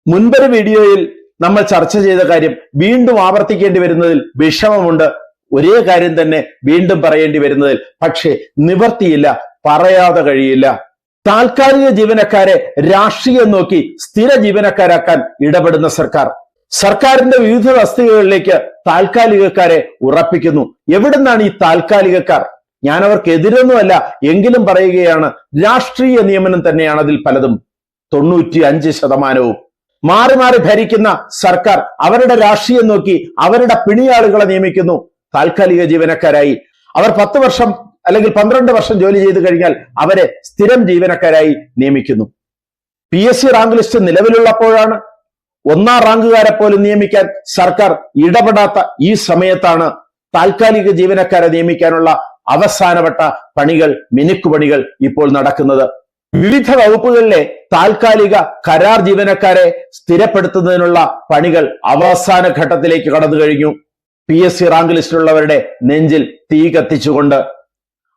മുൻപൊരു വീഡിയോയിൽ നമ്മൾ ചർച്ച ചെയ്ത കാര്യം വീണ്ടും ആവർത്തിക്കേണ്ടി വരുന്നതിൽ വിഷമമുണ്ട്. ഒരേ കാര്യം തന്നെ വീണ്ടും പറയേണ്ടി വരുന്നതിൽ പക്ഷേ നിവർത്തിയില്ല, പറയാതെ കഴിയില്ല. താൽക്കാലിക ജീവനക്കാരെ രാഷ്ട്രീയം നോക്കി സ്ഥിര ജീവനക്കാരാക്കാൻ ഇടപെടുന്ന സർക്കാരിന്റെ വിവിധ തസ്തികകളിലേക്ക് താൽക്കാലികക്കാരെ ഉറപ്പിക്കുന്നു. എവിടുന്നാണ് ഈ താൽക്കാലികക്കാർ? ഞാൻ അവർക്ക് എതിരൊന്നുമല്ല, എങ്കിലും പറയുകയാണ്, രാഷ്ട്രീയ നിയമനം തന്നെയാണ് അതിൽ പലതും. 95% മാറി മാറി ഭരിക്കുന്ന സർക്കാർ അവരുടെ രാഷ്ട്രീയം നോക്കി അവരുടെ പിണിയാളുകളെ നിയമിക്കുന്നു താൽക്കാലിക ജീവനക്കാരായി. അവർ 10 വർഷം അല്ലെങ്കിൽ 12 വർഷം ജോലി ചെയ്തു കഴിഞ്ഞാൽ അവരെ സ്ഥിരം ജീവനക്കാരായി നിയമിക്കുന്നു. PSC റാങ്ക് ലിസ്റ്റ് നിലവിലുള്ളപ്പോഴാണ്. 1ാം റാങ്കുകാരെ പോലും നിയമിക്കാൻ സർക്കാർ ഇടപെടാത്ത ഈ സമയത്താണ് താൽക്കാലിക ജീവനക്കാരെ നിയമിക്കാനുള്ള അവസാനവട്ട പണികൾ, മിനുക്കുപണികൾ ഇപ്പോൾ നടക്കുന്നത്. വിവിധ വകുപ്പുകളിലെ താൽക്കാലിക കരാർ ജീവനക്കാരെ സ്ഥിരപ്പെടുത്തുന്നതിനുള്ള പണികൾ അവസാന ഘട്ടത്തിലേക്ക് കടന്നു കഴിഞ്ഞു. PSC റാങ്ക് ലിസ്റ്റിലുള്ളവരുടെ നെഞ്ചിൽ തീ കത്തിച്ചുകൊണ്ട്,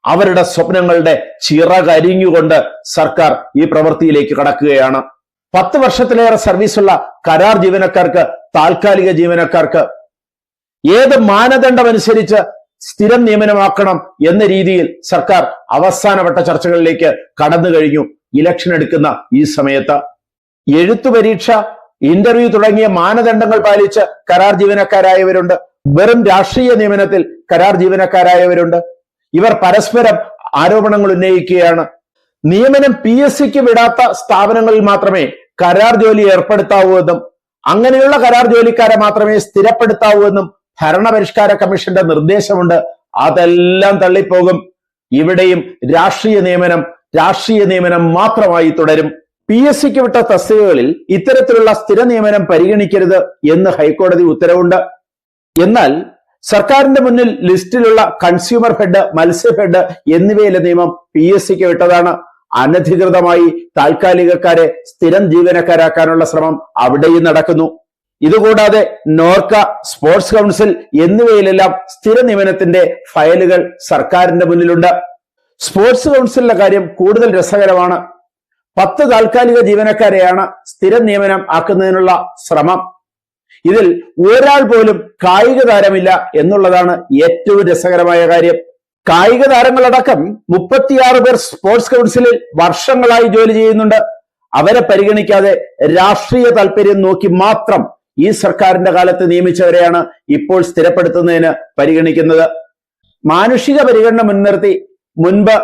അവരുടെ സ്വപ്നങ്ങളുടെ ചിറകരിഞ്ഞുകൊണ്ട് സർക്കാർ ഈ പ്രവൃത്തിയിലേക്ക് കടക്കുകയാണ്. 10 വർഷത്തിലേറെ സർവീസുള്ള കരാർ ജീവനക്കാർക്ക്, താൽക്കാലിക ജീവനക്കാർക്ക് ഏത് മാനദണ്ഡമനുസരിച്ച് സ്ഥിരം നിയമനമാക്കണം എന്ന രീതിയിൽ സർക്കാർ അവസാനവട്ട ചർച്ചകളിലേക്ക് കടന്നു കഴിഞ്ഞു. ഇലക്ഷൻ എടുക്കുന്ന ഈ സമയത്ത് എഴുത്തു പരീക്ഷ, ഇന്റർവ്യൂ തുടങ്ങിയ മാനദണ്ഡങ്ങൾ പാലിച്ച് കരാർ ജീവനക്കാരായവരുണ്ട്. വെറും രാഷ്ട്രീയ നിയമനത്തിൽ കരാർ ജീവനക്കാരായവരുണ്ട്. ഇവർ പരസ്പരം ആരോപണങ്ങൾ ഉന്നയിക്കുകയാണ്. നിയമനം PSCക്ക് വിടാത്ത സ്ഥാപനങ്ങളിൽ മാത്രമേ കരാർ ജോലി ഏർപ്പെടുത്താവൂ എന്നും അങ്ങനെയുള്ള കരാർ ജോലിക്കാരെ മാത്രമേ സ്ഥിരപ്പെടുത്താവൂ എന്നും ഭരണപരിഷ്കാര കമ്മീഷന്റെ നിർദ്ദേശമുണ്ട്. അതെല്ലാം തള്ളിപ്പോകും. ഇവിടെയും രാഷ്ട്രീയ നിയമനം മാത്രമായി തുടരും. PSCക്ക് വിട്ട തസ്തികകളിൽ ഇത്തരത്തിലുള്ള സ്ഥിര നിയമനം പരിഗണിക്കരുത് എന്ന് ഹൈക്കോടതി ഉത്തരവുണ്ട്. എന്നാൽ സർക്കാരിന്റെ മുന്നിൽ ലിസ്റ്റിലുള്ള കൺസ്യൂമർ ഫെഡ്, മത്സ്യഫെഡ് എന്നിവയിലെ നിയമം PSCക്ക് വിട്ടതാണ്. അനധികൃതമായി താൽക്കാലികക്കാരെ സ്ഥിരം ജീവനക്കാരാക്കാനുള്ള ശ്രമം അവിടെയും നടക്കുന്നു. ഇതുകൂടാതെ നോർക്ക, സ്പോർട്സ് കൗൺസിൽ എന്നിവയിലെല്ലാം സ്ഥിര നിയമനത്തിന്റെ ഫയലുകൾ സർക്കാരിന്റെ മുന്നിലുണ്ട്. സ്പോർട്സ് കൗൺസിലിന്റെ കാര്യം കൂടുതൽ രസകരമാണ്. 10 താൽക്കാലിക ജീവനക്കാരെയാണ് സ്ഥിര നിയമനം ആക്കുന്നതിനുള്ള ശ്രമം. ഇതിൽ ഒരാൾ പോലും കായിക താരമില്ല എന്നുള്ളതാണ് ഏറ്റവും രസകരമായ കാര്യം. കായിക താരങ്ങളടക്കം 36 പേർ സ്പോർട്സ് കൗൺസിലിൽ വർഷങ്ങളായി ജോലി ചെയ്യുന്നുണ്ട്. അവരെ പരിഗണിക്കാതെ രാഷ്ട്രീയ താല്പര്യം നോക്കി മാത്രം ഈ സർക്കാരിന്റെ കാലത്ത് നിയമിച്ചവരെയാണ് ഇപ്പോൾ സ്ഥിരപ്പെടുത്തുന്നതിന് പരിഗണിക്കുന്നത്. മാനുഷിക പരിഗണന മുൻനിർത്തി മുൻപ്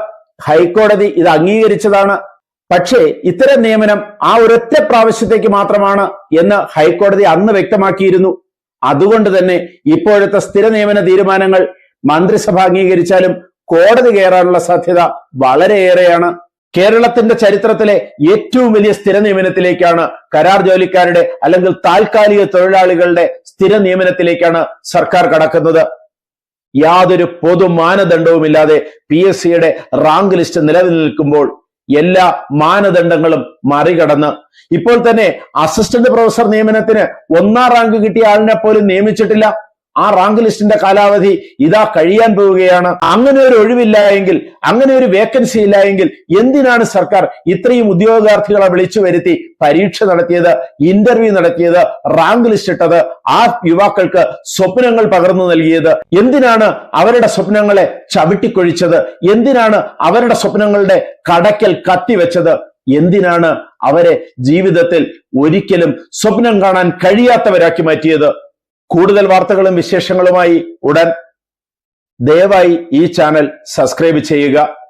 ഹൈക്കോടതി ഇത് അംഗീകരിച്ചതാണ്. പക്ഷേ ഇത്തരം നിയമനം ആ ഒരൊറ്റ പ്രാവശ്യത്തേക്ക് മാത്രമാണ് എന്ന് ഹൈക്കോടതി അന്ന് വ്യക്തമാക്കിയിരുന്നു. അതുകൊണ്ട് തന്നെ ഇപ്പോഴത്തെ സ്ഥിര നിയമന തീരുമാനങ്ങൾ മന്ത്രിസഭ അംഗീകരിച്ചാലും കോടതി കയറാനുള്ള സാധ്യത വളരെയേറെയാണ്. കേരളത്തിന്റെ ചരിത്രത്തിലെ ഏറ്റവും വലിയ സ്ഥിര നിയമനത്തിലേക്കാണ്, കരാർ ജോലിക്കാരുടെ അല്ലെങ്കിൽ താൽക്കാലിക തൊഴിലാളികളുടെ സ്ഥിര നിയമനത്തിലേക്കാണ് സർക്കാർ കടക്കുന്നത്. യാതൊരു പൊതു മാനദണ്ഡവുമില്ലാതെ PSCയുടെ റാങ്ക് ലിസ്റ്റ് നിലവിൽ നിൽക്കുമ്പോൾ എല്ലാ മാനദണ്ഡങ്ങളും മറികടന്ന് ഇപ്പോൾ തന്നെ അസിസ്റ്റന്റ് പ്രൊഫസർ നിയമനത്തിന് 1ാം റാങ്ക് കിട്ടിയ ആളിനെ പോലും നിയമിച്ചിട്ടില്ല. ആ റാങ്ക് ലിസ്റ്റിന്റെ കാലാവധി ഇതാ കഴിയാൻ പോവുകയാണ്. അങ്ങനെ ഒരു ഒഴിവില്ല എങ്കിൽ, അങ്ങനെ ഒരു വേക്കൻസി ഇല്ല എങ്കിൽ എന്തിനാണ് സർക്കാർ ഇത്രയും ഉദ്യോഗാർത്ഥികളെ വിളിച്ചു വരുത്തി പരീക്ഷ നടത്തിയത്, ഇന്റർവ്യൂ നടത്തിയത്, റാങ്ക് ലിസ്റ്റ് ഇട്ടത്, ആ യുവാക്കൾക്ക് സ്വപ്നങ്ങൾ പകർന്നു നൽകിയത്? എന്തിനാണ് അവരുടെ സ്വപ്നങ്ങളെ ചവിട്ടിക്കൊഴിച്ചത്? എന്തിനാണ് അവരുടെ സ്വപ്നങ്ങളുടെ കടക്കൽ കത്തിവെച്ചത്? എന്തിനാണ് അവരെ ജീവിതത്തിൽ ഒരിക്കലും സ്വപ്നം കാണാൻ കഴിയാത്തവരാക്കി മാറ്റിയത്? കൂടുതൽ വാർത്തകളും വിശേഷങ്ങളുമായി ഉടൻ. ദയവായി ഈ ചാനൽ സബ്സ്ക്രൈബ് ചെയ്യുക.